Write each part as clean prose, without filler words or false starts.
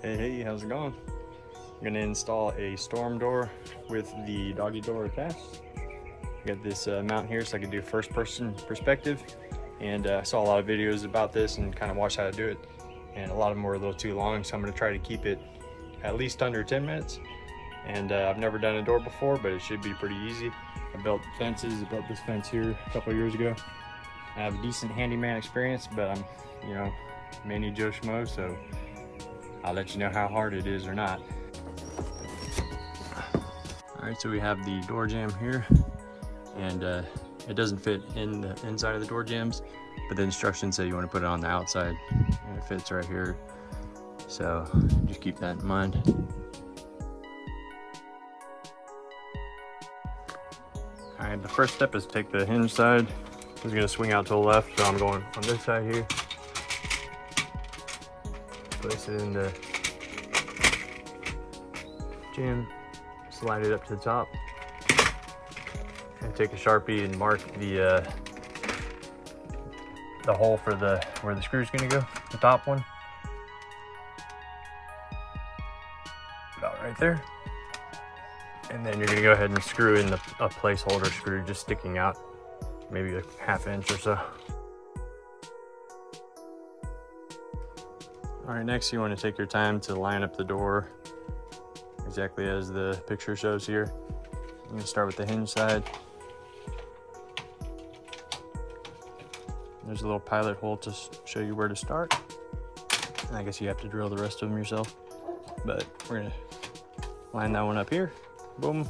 Hey, how's it going? I'm gonna install a storm door with the doggy door attached. I got this mount here so I can do first person perspective, and I saw a lot of videos about this and kind of watched how to do it, and a lot of them were a little too long, so I'm gonna try to keep it at least under 10 minutes. And I've never done a door before, but it should be pretty easy. I built fences. I built this fence here a couple of years ago. I have a decent handyman experience, but I'm, Manny Joe Schmo, so I'll let you know how hard it is or not. All right, so we have the door jamb here, and it doesn't fit in the inside of the door jambs, but the instructions say you want to put it on the outside, and it fits right here. So just keep that in mind. All right, the first step is take the hinge side. It's gonna swing out to the left, so I'm going on this side here. Place it in the jamb, slide it up to the top, and take a Sharpie and mark the hole for where the screw's gonna go, the top one. About right there. And then you're gonna go ahead and screw in a placeholder screw just sticking out, maybe a ½ inch or so. All right, next you want to take your time to line up the door exactly as the picture shows here. You're gonna start with the hinge side. There's a little pilot hole to show you where to start. And I guess you have to drill the rest of them yourself, but we're gonna line that one up here. Boom.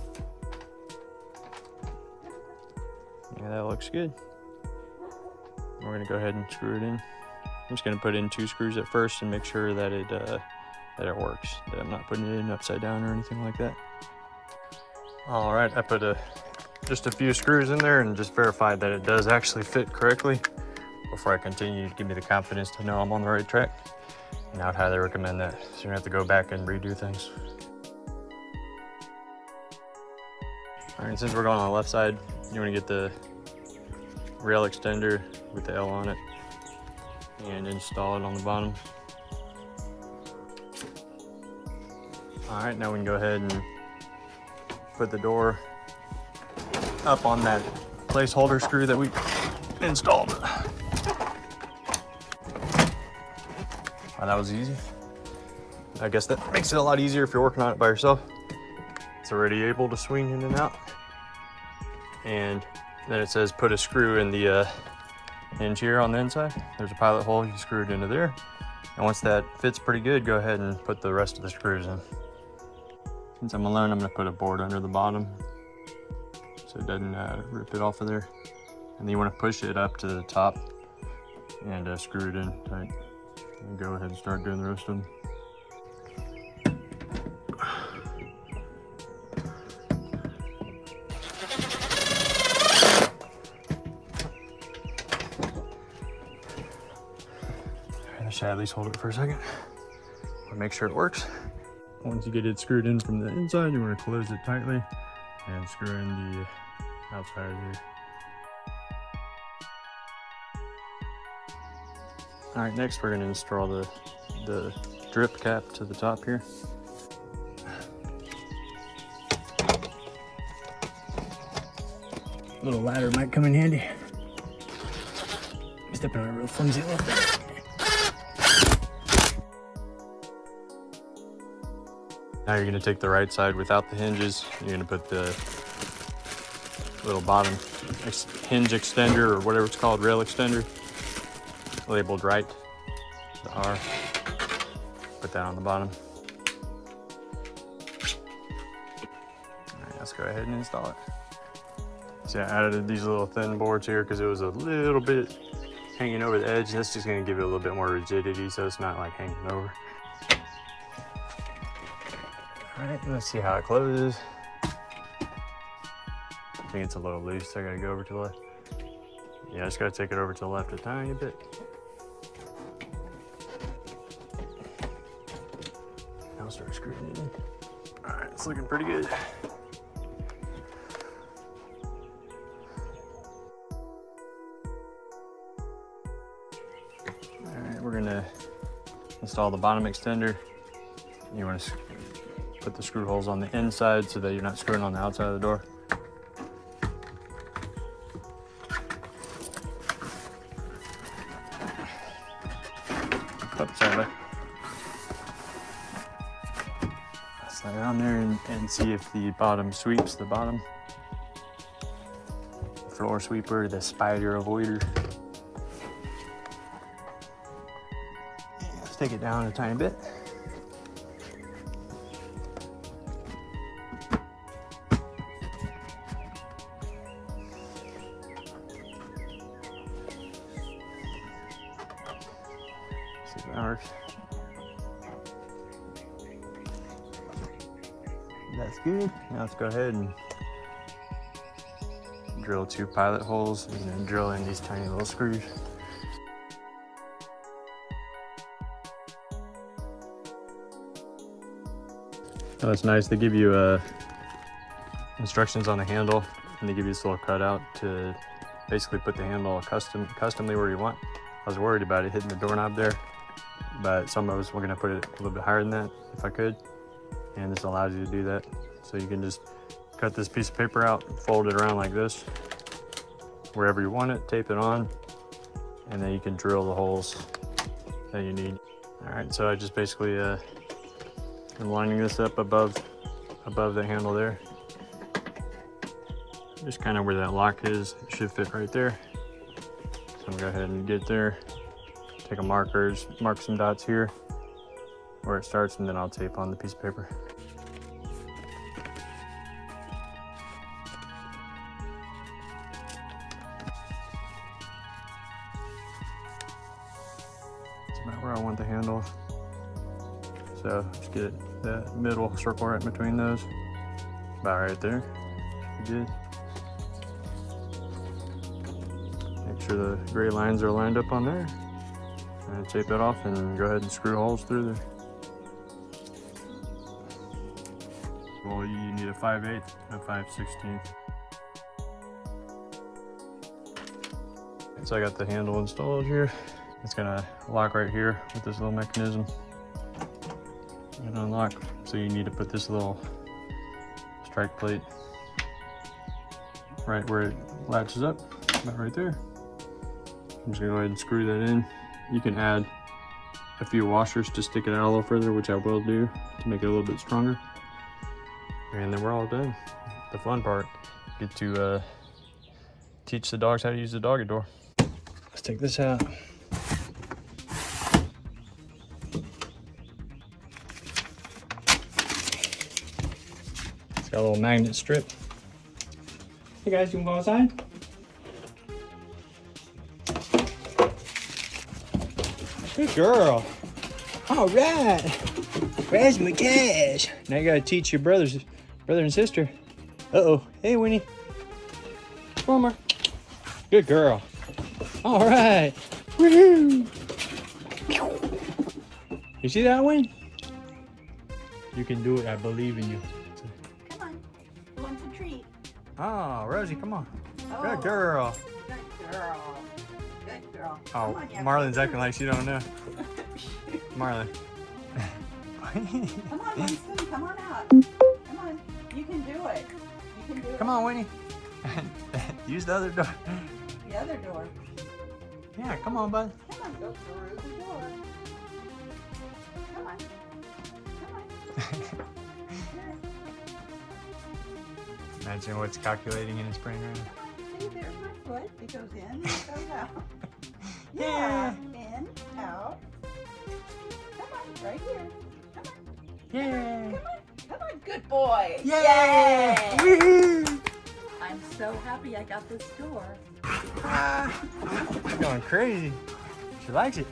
Yeah, that looks good. We're gonna go ahead and screw it in. I'm just gonna put in 2 screws at first and make sure that it works, that I'm not putting it in upside down or anything like that. All right, I put just a few screws in there and just verified that it does actually fit correctly before I continue to give me the confidence to know I'm on the right track. And I would highly recommend that, so you don't have to go back and redo things. All right, since we're going on the left side, you want to get the rail extender with the L on it and install it on the bottom. All right, now we can go ahead and put the door up on that placeholder screw that we installed. Wow, that was easy. I guess that makes it a lot easier if you're working on it by yourself. It's already able to swing in and out. And then it says put a screw in the hinge here on the inside. There's a pilot hole, you screw it into there. And once that fits pretty good, go ahead and put the rest of the screws in. Since I'm alone, I'm gonna put a board under the bottom so it doesn't rip it off of there. And then you wanna push it up to the top and screw it in tight. And go ahead and start doing the rest of them. I should at least hold it for a second. Make sure it works. Once you get it screwed in from the inside, you want to close it tightly and screw in the outside here. All right, next we're going to install the drip cap to the top here. A little ladder might come in handy. I'm stepping on a real flimsy little thing. Now you're going to take the right side without the hinges. You're going to put the little bottom hinge extender, or whatever it's called, rail extender, labeled right, the R. Put that on the bottom. All right, let's go ahead and install it. So I added these little thin boards here because it was a little bit hanging over the edge. That's just going to give it a little bit more rigidity so it's not like hanging over. All right, let's see how it closes. I think it's a little loose, so I gotta go over to the left. Yeah, I just gotta take it over to the left a tiny bit. Now I'll start screwing it in. All right, it's looking pretty good. All right, we're gonna install the bottom extender You want to put the screw holes on the inside so that you're not screwing on the outside of the door. Oops, sorry. Slide it on there and see if the bottom sweeps the bottom. Floor sweeper, the spider avoider. Let's take it down a tiny bit. See if that works. That's good. Now let's go ahead and drill 2 pilot holes and then drill in these tiny little screws. Oh, it's nice. They give you instructions on the handle, and they give you this little cutout to basically put the handle customly where you want. I was worried about it hitting the doorknob there, but some of us were gonna put it a little bit higher than that if I could, and this allows you to do that. So you can just cut this piece of paper out, fold it around like this, wherever you want it, tape it on, and then you can drill the holes that you need. All right, so I just basically I'm lining this up above the handle there. Just kind of where that lock is, it should fit right there. So I'm gonna go ahead and get there, take a marker, mark some dots here where it starts, and then I'll tape on the piece of paper. That's about where I want the handle. So just get the middle circle right between those. About right there. Good. Make sure the gray lines are lined up on there. And tape it off and go ahead and screw holes through there. Well, you need a 5/8 and a 5/16. So I got the handle installed here. It's gonna lock right here with this little mechanism. And unlock. So you need to put this little strike plate right where it latches up, about right there. I'm just gonna go ahead and screw that in. You can add a few washers to stick it out a little further, which I will do to make it a little bit stronger. And then we're all done. The fun part, get to teach the dogs how to use the doggy door. Let's take this out. Got a little magnet strip. Hey guys, you wanna go outside? Good girl. All right. Where's my cash? Now you gotta teach your brother and sister. Uh-oh. Hey, Winnie. Come on, Mar. Good girl. All right. Woohoo. You see that, Winnie? You can do it. I believe in you. Oh, Rosie, come on. Oh, good girl. Good girl. Good girl. Oh, on, Marlon's acting like she don't know. Marlon. Come on, Winston. Come on out. Come on. You can do it. You can do it. Come on, Winnie. Use the other door. The other door. Yeah, come on, bud. Come on, go through the door. Come on. Come on. Imagine what's calculating in his brain right now. See, there's my foot. It goes in, it goes out. Yeah. In, out. Come on, right here. Come on. Yeah. Come on. Come on, good boy. Yeah. Yay. Woohoo. I'm so happy I got this door. She's going crazy. She likes it.